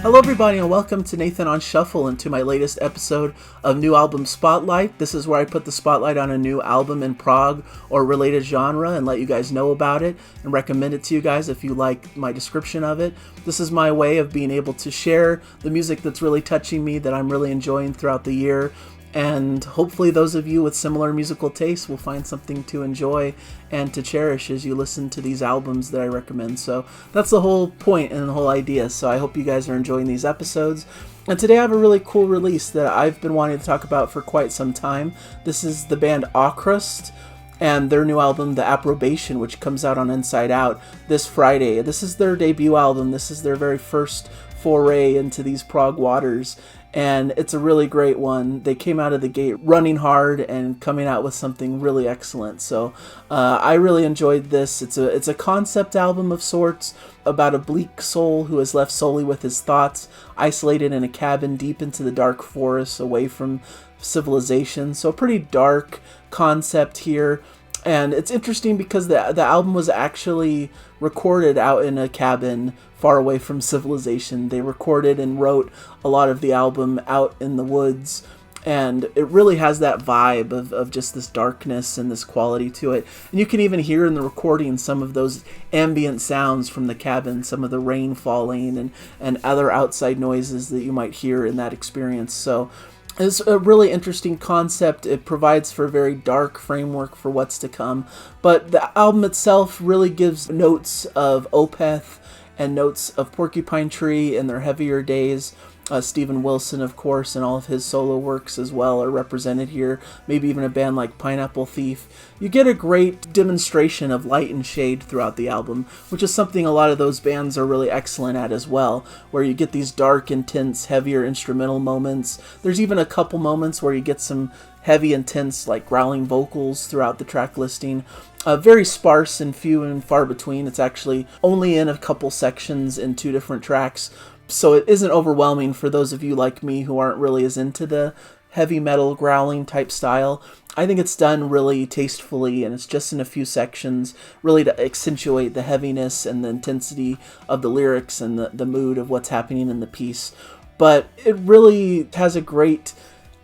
Hello everybody and welcome to Nathan on Shuffle and to my latest episode of New Album Spotlight. This is where I put the spotlight on a new album in prog or related genre and let you guys know about it and recommend it to you guys if you like my description of it. This is my way of being able to share the music that's really touching me, that I'm really enjoying throughout the year. And hopefully those of you with similar musical tastes will find something to enjoy and to cherish as you listen to these albums that I recommend. So that's the whole point and the whole idea. So I hope you guys are enjoying these episodes. And today I have a really cool release that I've been wanting to talk about for quite some time. This is the band AVKRVST and their new album, The Approbation, which comes out on Inside Out this Friday. This is their debut album. This is their very first foray into these prog waters. And it's a really great one. They came out of the gate running hard and coming out with something really excellent. So I really enjoyed this. It's a concept album of sorts about a bleak soul who is left solely with his thoughts, isolated in a cabin deep into the dark forest, away from civilization. So a pretty dark concept here. And it's interesting because the album was actually recorded out in a cabin far away from civilization. They recorded and wrote a lot of the album out in the woods, and it really has that vibe of just this darkness and this quality to it. And you can even hear in the recording some of those ambient sounds from the cabin, some of the rain falling and other outside noises that you might hear in that experience. So it's a really interesting concept. It provides for a very dark framework for what's to come. But the album itself really gives notes of Opeth and notes of Porcupine Tree in their heavier days. Steven Wilson, of course, and all of his solo works as well are represented here. Maybe even a band like Pineapple Thief. You get a great demonstration of light and shade throughout the album, which is something a lot of those bands are really excellent at as well, where you get these dark, intense, heavier instrumental moments. There's even a couple moments where you get some heavy, intense, like growling vocals throughout the track listing. Very sparse and few and far between. It's actually only in a couple sections in 2 different tracks, so it isn't overwhelming for those of you like me who aren't really as into the heavy metal growling type style. I think it's done really tastefully, and it's just in a few sections, really to accentuate the heaviness and the intensity of the lyrics and the mood of what's happening in the piece. But it really has a great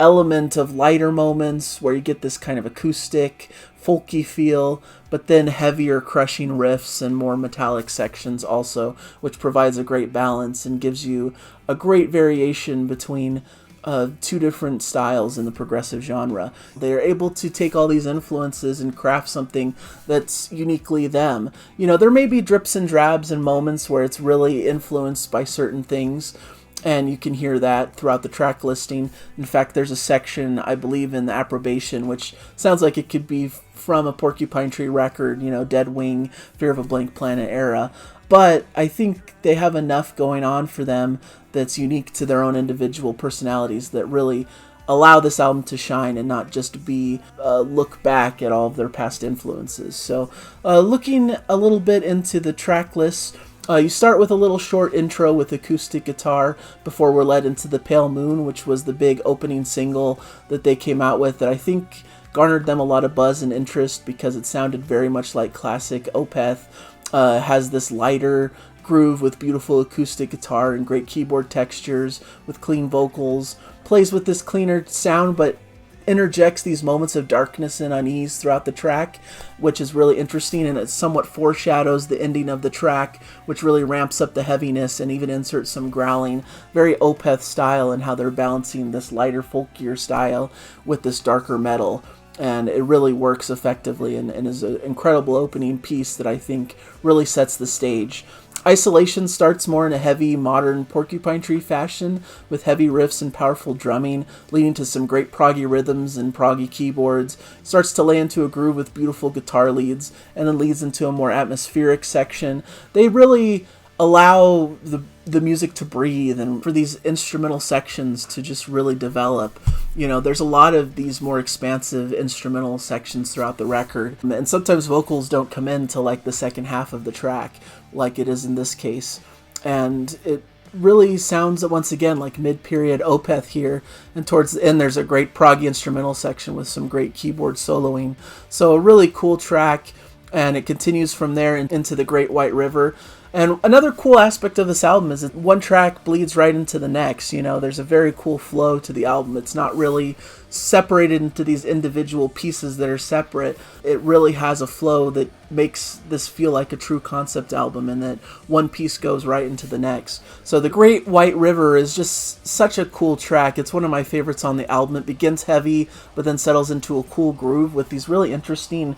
element of lighter moments where you get this kind of acoustic, folky feel, but then heavier crushing riffs and more metallic sections also, which provides a great balance and gives you a great variation between 2 different styles in the progressive genre. They are able to take all these influences and craft something that's uniquely them. You know, there may be drips and drabs and moments where it's really influenced by certain things, and you can hear that throughout the track listing. In fact, there's a section, I believe, in the Approbation, which sounds like it could be from a Porcupine Tree record, you know, Dead Wing, Fear of a Blank Planet era. But I think they have enough going on for them that's unique to their own individual personalities that really allow this album to shine and not just be a look back at all of their past influences. So looking a little bit into the track list, you start with a little short intro with acoustic guitar before we're led into The Pale Moon, which was the big opening single that they came out with that I think garnered them a lot of buzz and interest because it sounded very much like classic Opeth. Has this lighter groove with beautiful acoustic guitar and great keyboard textures with clean vocals. Plays with this cleaner sound, but interjects these moments of darkness and unease throughout the track, which is really interesting, and it somewhat foreshadows the ending of the track, which really ramps up the heaviness and even inserts some growling. Very Opeth style in how they're balancing this lighter, folkier style with this darker metal. And it really works effectively and is an incredible opening piece that I think really sets the stage. Isolation starts more in a heavy, modern Porcupine Tree fashion with heavy riffs and powerful drumming, leading to some great proggy rhythms and proggy keyboards. Starts to lay into a groove with beautiful guitar leads, and then leads into a more atmospheric section. They really allow the music to breathe and for these instrumental sections to just really develop. You know, there's a lot of these more expansive instrumental sections throughout the record, and sometimes vocals don't come in till like the second half of the track, like it is in this case. And it really sounds once again like mid-period Opeth here, and towards the end there's a great proggy instrumental section with some great keyboard soloing. So a really cool track. and it continues from there into the Great White River. And another cool aspect of this album is that one track bleeds right into the next. You know, there's a very cool flow to the album. It's not really separated into these individual pieces that are separate. It really has a flow that makes this feel like a true concept album, and that one piece goes right into the next. So the Great White River is just such a cool track. It's one of my favorites on the album. It begins heavy, but then settles into a cool groove with these really interesting,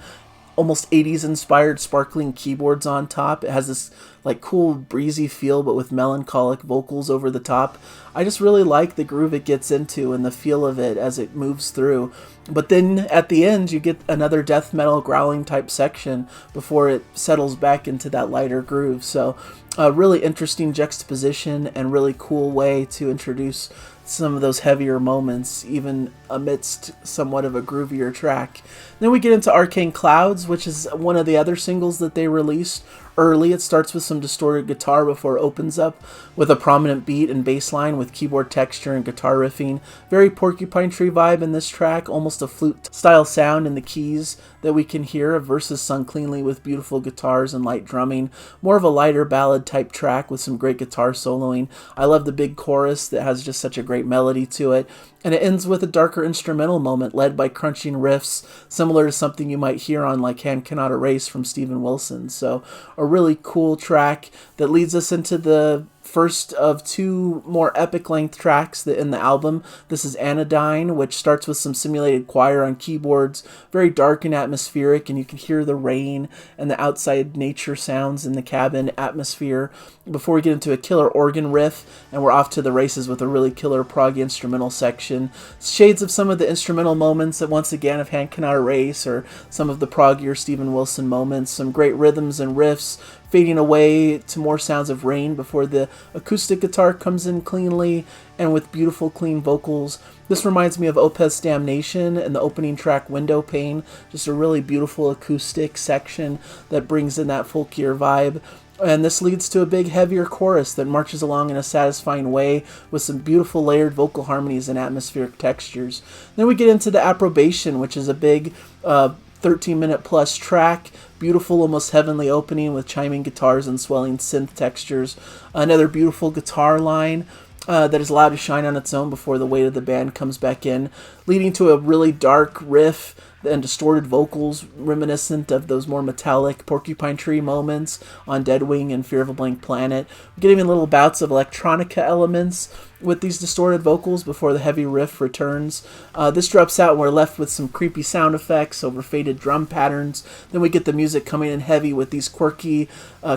almost 80s inspired sparkling keyboards on top. It has this like cool breezy feel, but with melancholic vocals over the top. I just really like the groove it gets into and the feel of it as it moves through. But then at the end you get another death metal growling type section before it settles back into that lighter groove. So a really interesting juxtaposition and really cool way to introduce some of those heavier moments, even amidst somewhat of a groovier track. Then we get into Arcane Clouds, which is one of the other singles that they released early. It starts with some distorted guitar before it opens up with a prominent beat and bass line with keyboard texture and guitar riffing. Very Porcupine Tree vibe in this track, almost a flute style sound in the keys that we can hear, verses sung cleanly with beautiful guitars and light drumming. More of a lighter ballad type track with some great guitar soloing. I love the big chorus that has just such a great melody to it. And it ends with a darker instrumental moment led by crunching riffs, similar to something you might hear on like Hand Cannot Erase from Steven Wilson. So a really cool track that leads us into the first of two more epic length tracks in the album. This is Anodyne, which starts with some simulated choir on keyboards, very dark and atmospheric, and you can hear the rain and the outside nature sounds in the cabin atmosphere before we get into a killer organ riff, and we're off to the races with a really killer prog instrumental section. Shades of some of the instrumental moments that once again of Hand Cannot Erase, or some of the proggier Steven Wilson moments. Some great rhythms and riffs fading away to more sounds of rain before the acoustic guitar comes in cleanly and with beautiful clean vocals. This reminds me of Opeth's Damnation and the opening track Window Pane, just a really beautiful acoustic section that brings in that folkier vibe. And this leads to a big heavier chorus that marches along in a satisfying way with some beautiful layered vocal harmonies and atmospheric textures. Then we get into the Approbation, which is a big 13-minute plus track. Beautiful, almost heavenly opening with chiming guitars and swelling synth textures. Another beautiful guitar line that is allowed to shine on its own before the weight of the band comes back in, leading to a really dark riff and distorted vocals reminiscent of those more metallic Porcupine Tree moments on Deadwing and Fear of a Blank Planet. We're getting little bouts of electronica elements with these distorted vocals before the heavy riff returns. This drops out and we're left with some creepy sound effects over faded drum patterns. Then we get the music coming in heavy with these quirky,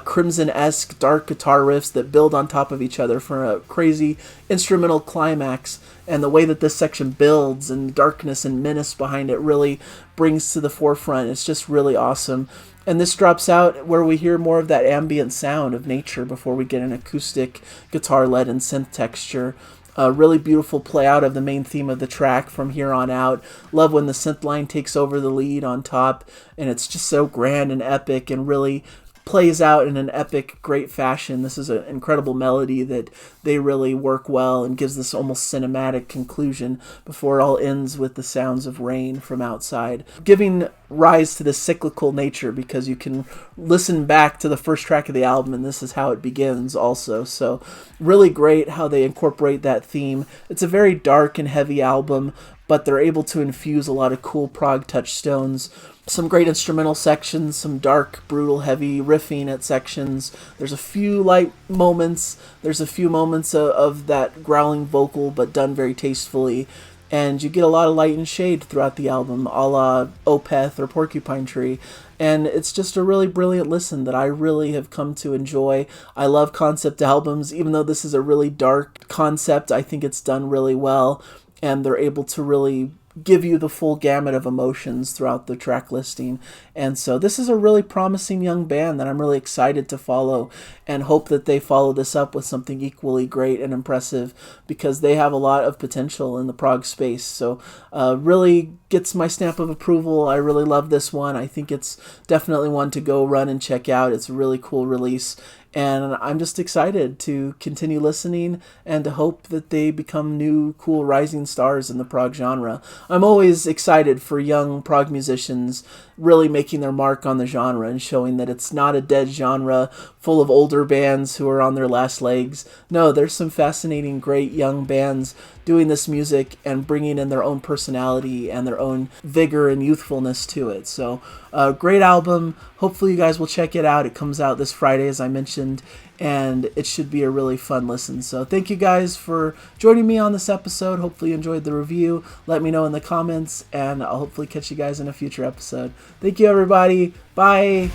Crimson-esque dark guitar riffs that build on top of each other for a crazy instrumental climax. And the way that this section builds and the darkness and menace behind it really brings to the forefront. It's just really awesome. And this drops out where we hear more of that ambient sound of nature before we get an acoustic guitar-led and synth texture. A really beautiful play out of the main theme of the track from here on out. Love when the synth line takes over the lead on top, and it's just so grand and epic and really plays out in an epic, great fashion. This is an incredible melody that they really work well and gives this almost cinematic conclusion before it all ends with the sounds of rain from outside, giving rise to this cyclical nature, because you can listen back to the first track of the album and this is how it begins also. So really great how they incorporate that theme. It's a very dark and heavy album, but they're able to infuse a lot of cool prog touchstones. Some great instrumental sections, some dark, brutal, heavy riffing at sections. There's a few light moments. There's a few moments of that growling vocal, but done very tastefully. And you get a lot of light and shade throughout the album, a la Opeth or Porcupine Tree. And it's just a really brilliant listen that I really have come to enjoy. I love concept albums. Even though this is a really dark concept, I think it's done really well. And they're able to really give you the full gamut of emotions throughout the track listing. And so this is a really promising young band that I'm really excited to follow, and hope that they follow this up with something equally great and impressive, because they have a lot of potential in the prog space. So really gets my stamp of approval. I really love this one. I think it's definitely one to go run and check out. It's a really cool release, and I'm just excited to continue listening and to hope that they become new cool rising stars in the prog genre. I'm always excited for young prog musicians really making their mark on the genre and showing that it's not a dead genre full of older bands who are on their last legs. No, there's some fascinating, great young bands doing this music and bringing in their own personality and their own vigor and youthfulness to it. So, great album. Hopefully you guys will check it out. It comes out this Friday, as I mentioned, and it should be a really fun listen. So thank you guys for joining me on this episode. Hopefully you enjoyed the review. Let me know in the comments, and I'll hopefully catch you guys in a future episode. Thank you, everybody. Bye.